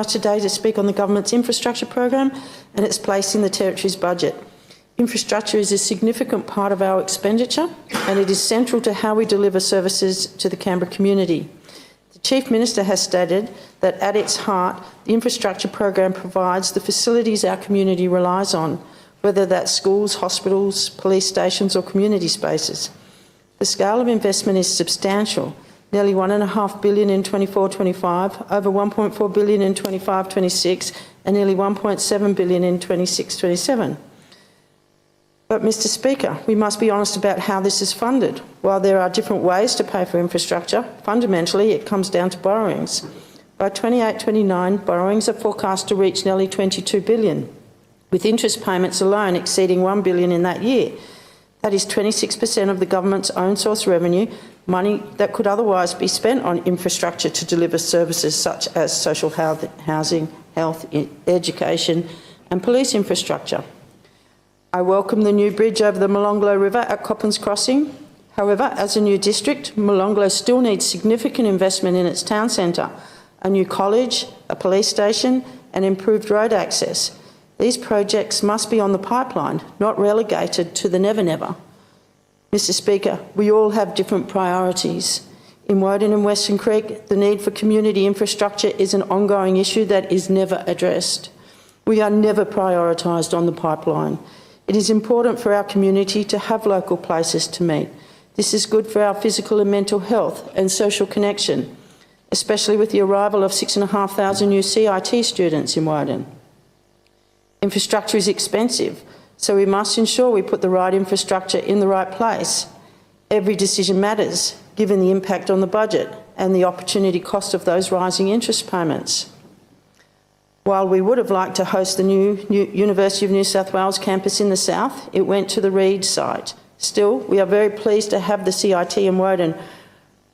rise today to speak on the government's infrastructure program and its place in the Territory's budget. Infrastructure is a significant part of our expenditure and it is central to how we deliver services to the Canberra community. The Chief Minister has stated that at its heart, the infrastructure program provides the facilities our community relies on, whether that's schools, hospitals, police stations or community spaces. The scale of investment is substantial, nearly $1.5 billion in 24-25, over $1.4 billion in 25-26 and nearly $1.7 billion in 26-27. But, Mr Speaker, we must be honest about how this is funded. While there are different ways to pay for infrastructure, fundamentally it comes down to borrowings. By 28-29, borrowings are forecast to reach nearly $22 billion, with interest payments alone exceeding $1 billion in that year. That is 26% of the government's own source revenue, money that could otherwise be spent on infrastructure to deliver services such as social housing, health, education and police infrastructure. I welcome the new bridge over the Molonglo River at Coppins Crossing. However, as a new district, Molonglo still needs significant investment in its town centre, a new college, a police station and improved road access. These projects must be on the pipeline, not relegated to the never-never. Mr Speaker, we all have different priorities. In Woden and Western Creek, the need for community infrastructure is an ongoing issue that is never addressed. We are never prioritised on the pipeline. It is important for our community to have local places to meet. This is good for our physical and mental health and social connection, especially with the arrival of 6,500 new CIT students in Woden. Infrastructure is expensive, so we must ensure we put the right infrastructure in the right place. Every decision matters, given the impact on the budget and the opportunity cost of those rising interest payments. While we would have liked to host the new University of New South Wales campus in the south, it went to the Reed site. Still, we are very pleased to have the CIT in Woden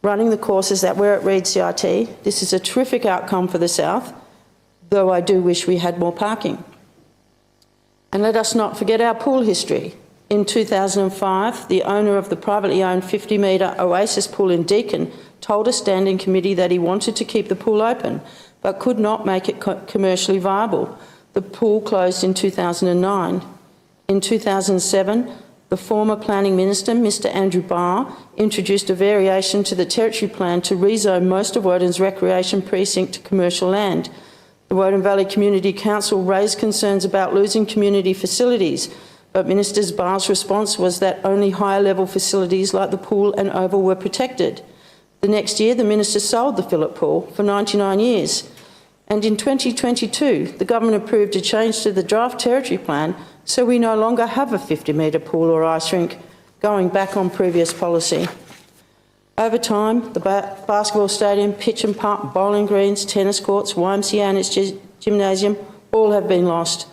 running the courses that were at Reed CIT. This is a terrific outcome for the south, though I do wish we had more parking. And let us not forget our pool history. In 2005, the owner of the privately owned 50-metre Oasis pool in Deakin told a standing committee that he wanted to keep the pool open, but could not make it commercially viable. The pool closed in 2009. In 2007, the former Planning Minister, Mr Andrew Barr, introduced a variation to the Territory Plan to rezone most of Woden's recreation precinct to commercial land. The Woden Valley Community Council raised concerns about losing community facilities, but Minister Barr's response was that only higher level facilities like the pool and oval were protected. The next year, the Minister sold the Phillip Pool for 99 years. And in 2022, the government approved a change to the draft Territory Plan, so we no longer have a 50-metre pool or ice rink, going back on previous policy. Over time, the basketball stadium, pitch and park, bowling greens, tennis courts, YMCA and its gymnasium all have been lost.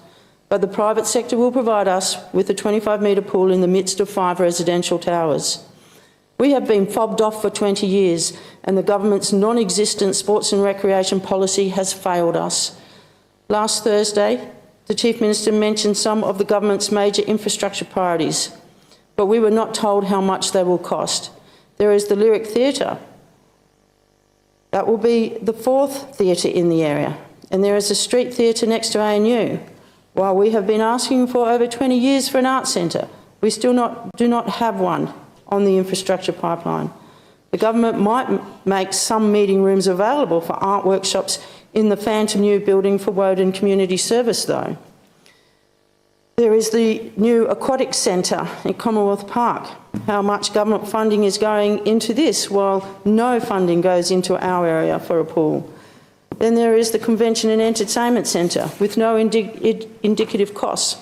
But the private sector will provide us with a 25-metre pool in the midst of 5 residential towers. We have been fobbed off for 20 years and the government's non-existent sports and recreation policy has failed us. Last Thursday, the Chief Minister mentioned some of the government's major infrastructure priorities, but we were not told how much they will cost. There is the Lyric Theatre. That will be the 4th theatre in the area, and there is a street theatre next to ANU. While we have been asking for over 20 years for an arts centre, we still do not have one on the infrastructure pipeline. The government might make some meeting rooms available for art workshops in the phantom new building for Woden Community Service though. There is the new aquatic centre in Commonwealth Park. How much government funding is going into this while no funding goes into our area for a pool? Then there is the Convention and Entertainment Centre with no indicative costs.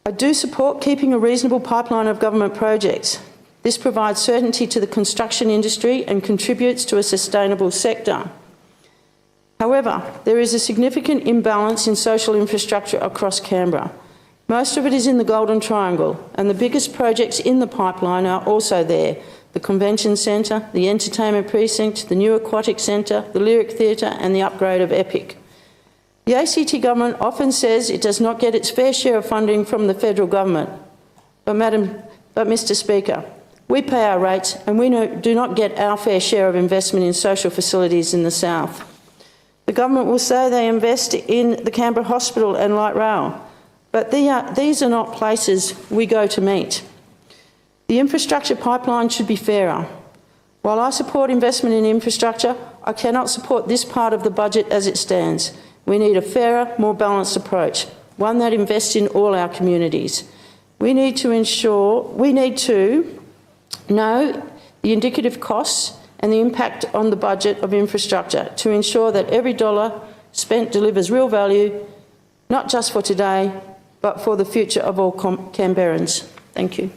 I do support keeping a reasonable pipeline of government projects. This provides certainty to the construction industry and contributes to a sustainable sector. However, there is a significant imbalance in social infrastructure across Canberra. Most of it is in the Golden Triangle, and the biggest projects in the pipeline are also there: the Convention Centre, the Entertainment Precinct, the new Aquatic Centre, the Lyric Theatre and the upgrade of Epic. The ACT government often says it does not get its fair share of funding from the federal government. But Mr Speaker, we pay our rates and we do not get our fair share of investment in social facilities in the south. The government will say they invest in the Canberra Hospital and light rail, but these are not places we go to meet. The infrastructure pipeline should be fairer. While I support investment in infrastructure, I cannot support this part of the budget as it stands. We need a fairer, more balanced approach, one that invests in all our communities. We need to know the indicative costs and the impact on the budget of infrastructure to ensure that every dollar spent delivers real value, not just for today, but for the future of all Canberrans. Thank you.